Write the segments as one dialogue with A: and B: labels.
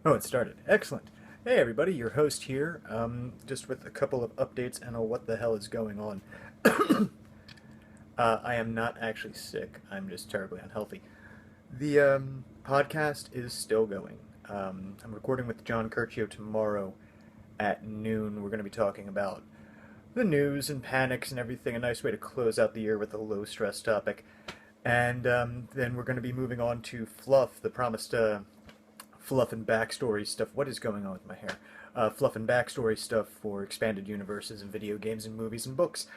A: Oh, it started. Excellent. Hey, everybody, your host here, just with a couple of updates and a what the hell is going on. I am not actually sick. I'm just terribly unhealthy. The podcast is still going. I'm recording with John Curcio tomorrow at noon. We're going to be talking about the news and panics and everything. A nice way to close out the year with a low stress topic. And then we're going to be moving on to Fluff, the promised fluff and backstory stuff. What is going on with my hair? Fluff and backstory stuff for expanded universes and video games and movies and books.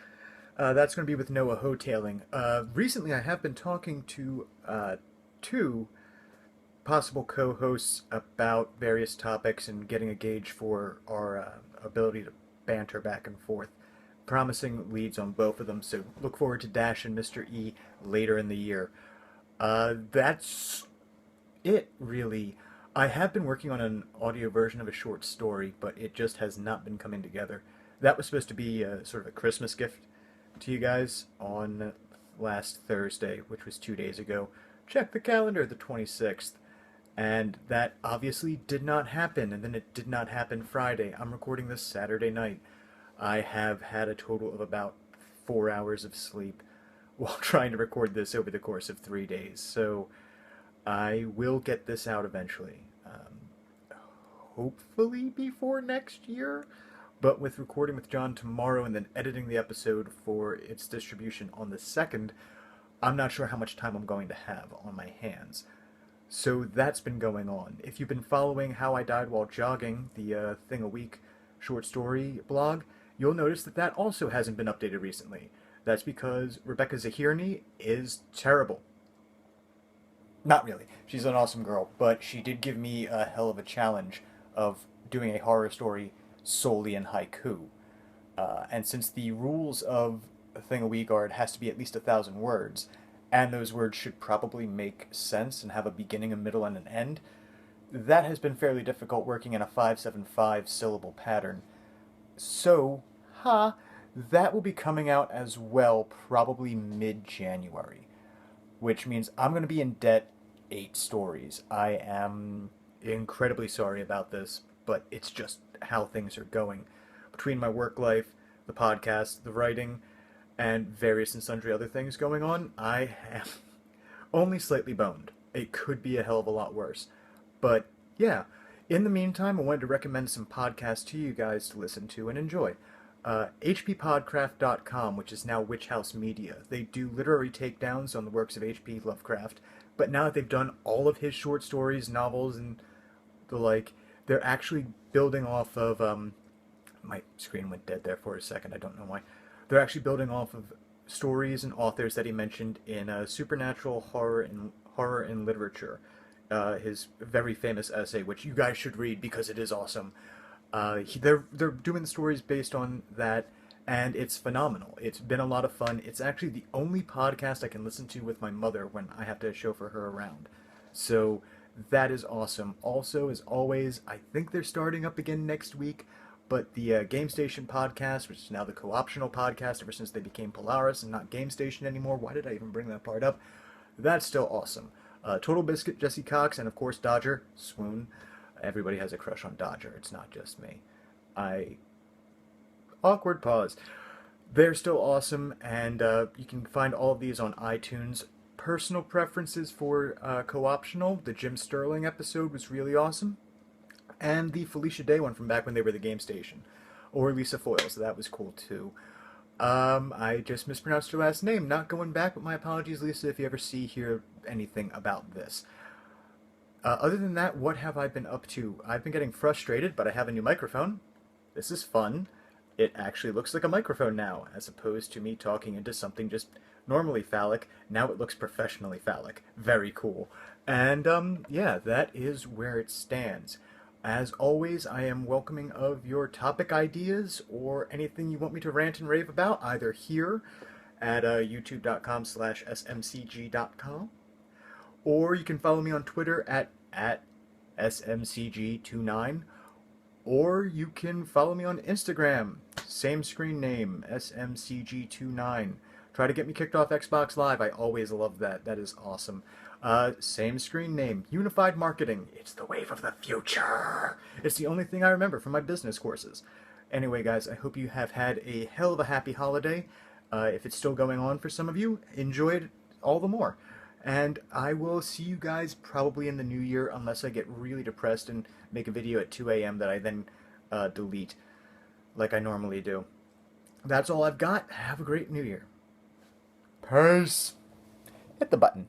A: That's going to be with Noah Hotailing. Recently, I have been talking to two possible co-hosts about various topics and getting a gauge for our ability to banter back and forth. Promising leads on both of them, so look forward to Dash and Mr. E later in the year. That's it, really. I have been working on an audio version of a short story, but it just has not been coming together. That was supposed to be sort of a Christmas gift to you guys on last Thursday, which was 2 days ago. Check the calendar, the 26th. And that obviously did not happen, and then it did not happen Friday. I'm recording this Saturday night. I have had a total of about 4 hours of sleep while trying to record this over the course of 3 days. So I will get this out eventually. Hopefully before next year. But with recording with John tomorrow and then editing the episode for its distribution on the 2nd, I'm not sure how much time I'm going to have on my hands. So that's been going on. If you've been following How I Died While Jogging, the Thing a Week short story blog, you'll notice that that also hasn't been updated recently. That's because Rebecca Zahirny is terrible. Not really. She's an awesome girl, but she did give me a hell of a challenge of doing a horror story solely in haiku. And since the rules of a thing a week are it has to be at least 1,000 words, and those words should probably make sense and have a beginning, a middle, and an end, that has been fairly difficult working in a 575 syllable pattern. So, that will be coming out as well probably mid-January, which means I'm going to be in debt 8 stories. I am incredibly sorry about this, but it's just how things are going. Between my work life, the podcast, the writing, and various and sundry other things going on, I am only slightly boned. It could be a hell of a lot worse. But yeah, in the meantime, I wanted to recommend some podcasts to you guys to listen to and enjoy. HPPodcraft.com, which is now Witch House Media. They do literary takedowns on the works of H.P. Lovecraft, but now that they've done all of his short stories, novels, and the like, they're actually building off of, my screen went dead there for a second, I don't know why. They're actually building off of stories and authors that he mentioned in supernatural horror and literature. His very famous essay, which you guys should read because it is awesome. They're doing the stories based on that, and it's phenomenal. It's been a lot of fun. It's actually the only podcast I can listen to with my mother when I have to chauffeur her around. So that is awesome. Also, as always, I think they're starting up again next week, but the Game Station podcast, which is now the co-optional podcast ever since they became Polaris and not Game Station anymore. Why did I even bring that part up? That's still awesome. Total Biscuit, Jesse Cox, and of course Dodger, Swoon. Everybody has a crush on Dodger. It's not just me. I awkward pause. They're still awesome, and you can find all of these on iTunes. Personal preferences for co-optional. The Jim Sterling episode was really awesome, and the Felicia Day one from back when they were the Game Station, or Lisa Foyle. So that was cool too. I just mispronounced her last name. Not going back, but my apologies, Lisa, if you ever hear anything about this. Other than that, what have I been up to? I've been getting frustrated, but I have a new microphone. This is fun. It actually looks like a microphone now, as opposed to me talking into something just normally phallic. Now it looks professionally phallic. Very cool. And, yeah, that is where it stands. As always, I am welcoming of your topic ideas or anything you want me to rant and rave about, either here at youtube.com/smcg.com, or you can follow me on Twitter at smcg29, or you can follow me on Instagram, same screen name, smcg29. Try to get me kicked off Xbox Live. I always love that. That is awesome. Same screen name, Unified Marketing. It's the wave of the future. It's the only thing I remember from my business courses. Anyway, guys, I hope you have had a hell of a happy holiday. If it's still going on for some of you, enjoy it all the more. And I will see you guys probably in the new year, unless I get really depressed and make a video at 2 a.m. that I then delete like I normally do. That's all I've got. Have a great new year. Peace. Hit the button.